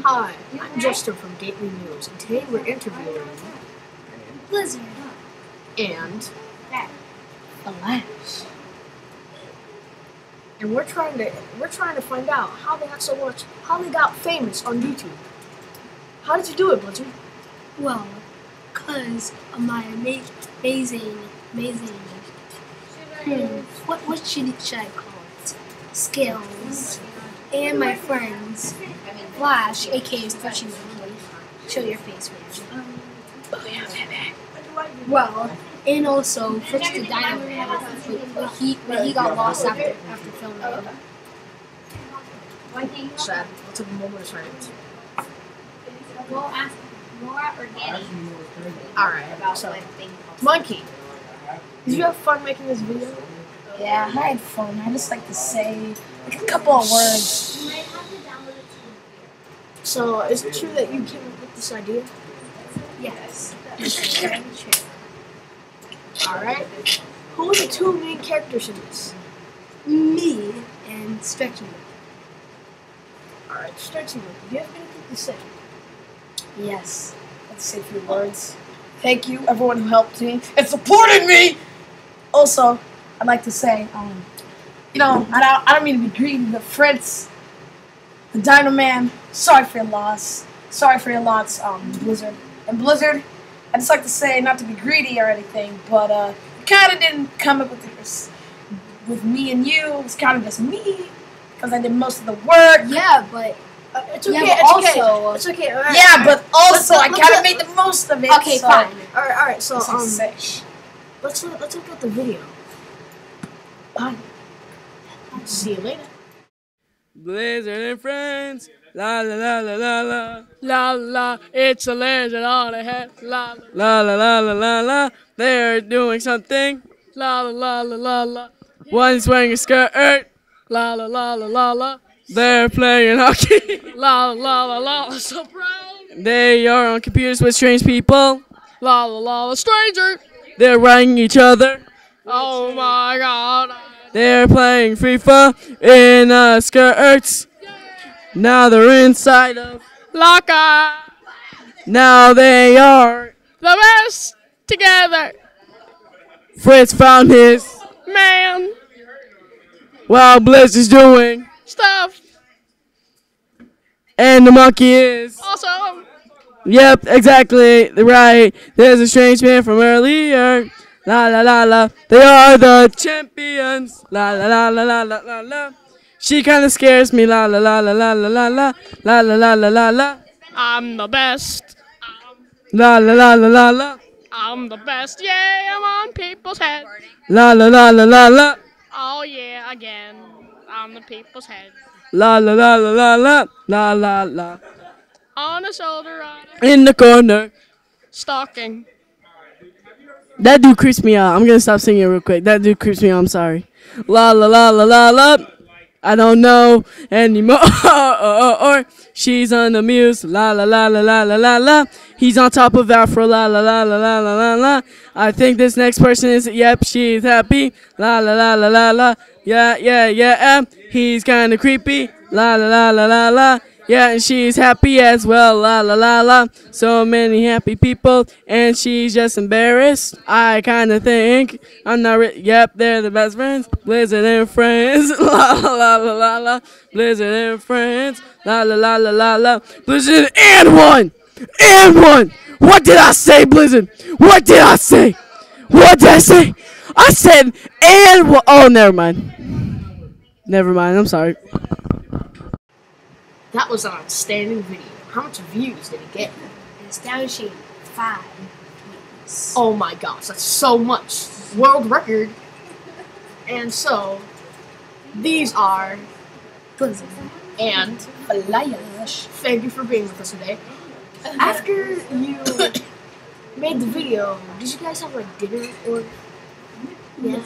Hi, I'm Justin from Gateway News, and today we're interviewing Blizzard and Flash. and we're trying to find out how they got famous on YouTube. How did you do it, Blizzard? Well, because of my amazing, what should I call it? Skills. And my friends, Flash, aka Stretchy. Show your face, Rich. Well, and also Fritz the Dino Man, when he got lost after filming. Sad. Let's have a moment of silence. We'll ask Laura or Danny Alright, about so what thing. Monkey, did you have fun making this video? Yeah, I had fun. I just like to say like a couple of words. You might have to download it to So is it true that you came up with this idea? Yes. Alright. Who are the two main characters in this? Me and Stretchy. Alright, Stretchy, do you have anything to say? Yes, let's say a few words. Thank you, everyone who helped me and supported me. Also, I'd like to say, I don't mean to be greedy, but Fritz, the Dino Man, sorry for your loss. Sorry for your loss, Blizzard. And Blizzard, I'd just like to say, not to be greedy or anything, but you kind of didn't come up with this with me and you. It was kind of just me because I did most of the work. Yeah, but It's okay, yeah, but it's also, okay. It's okay. All right, Yeah, all right. but also I Let's kind of let- made the most of it. okay, so fine. All right. So that's what I say. let's look at the video. Bye. See you later. Blizzard and friends, la la la la la la, la la, it's a lizard on a head, la la la la la la la, they're doing something, la la la la la la, one's wearing a skirt, la la la la la la, they're playing hockey, la la la la la, so proud, they are on computers with strange people, la la la la, stranger, they're writing each other, oh my god. They're playing FIFA in skirts. Now they're inside of locker. Now they are the best together. Fritz found his man while Blizz is doing stuff. And the monkey is awesome. Yep, exactly right. There's a strange man from earlier. La la la la. They are the champions. La la la la la la la la. She kind of scares me. La la la la la la la la. La la la la la la. I'm the best. La la la la la la. I'm the best. Yeah, I'm on people's head. La la la la la la. Oh yeah, again. On the people's head. La la la la la la. La la la. On the shoulder, in the corner, stalking. That dude creeps me out. I'm gonna stop singing real quick. That dude creeps me out. I'm sorry. La la la la la la. I don't know anymore. Or she's on the muse. La la la la la la la la. He's on top of Afro. La la la la la la la la. I think this next person is. Yep, she's happy. La la la la la la. Yeah yeah yeah. He's kind of creepy. La la la la la la. Yeah, and she's happy as well, la la la la. So many happy people, and she's just embarrassed. I kind of think I'm not. Yep, they're the best friends. Blizzard and friends, la la la la la la. Blizzard and friends, la la la la la la. Blizzard and one. What did I say, Blizzard? What did I say? What did I say? I said and one. Oh, never mind. Never mind. I'm sorry. That was an outstanding video. How much views did it get? it's down sheet 5. Views. Oh my gosh, that's so much. World record. And so, these are Blizzard. and Flash. thank you for being with us today. After you made the video, did you guys have like dinner or Yeah.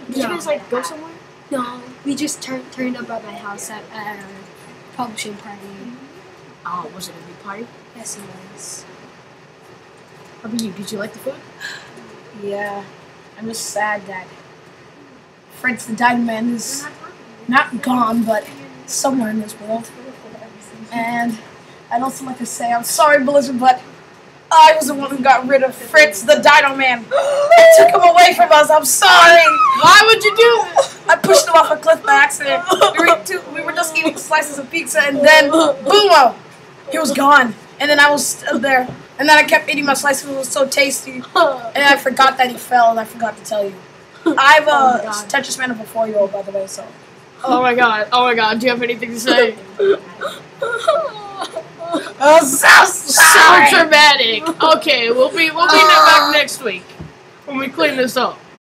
did you guys like go somewhere? No, we just turned up at my house at our publishing party. Oh, was it a big party? Yes, it was. How about you? Did you like the food? Yeah, I'm just sad that Fritz the Dino Man is not gone, but somewhere in this world. And I'd also like to say I'm sorry, Blizzard, but I was the one who got rid of Fritz, the Dino Man. I took him away from us. I'm sorry. Why would you do it? I pushed him off a cliff by accident. We were just eating slices of pizza, and then boom! He was gone. And then I was still there. And then I kept eating my slices. It was so tasty. And I forgot that he fell, and I forgot to tell you. I'm a Tetris Man of a 4-year-old, by the way, so. Oh my god. Do you have anything to say? Oh, so dramatic. Okay, we'll be back next week when we clean this up.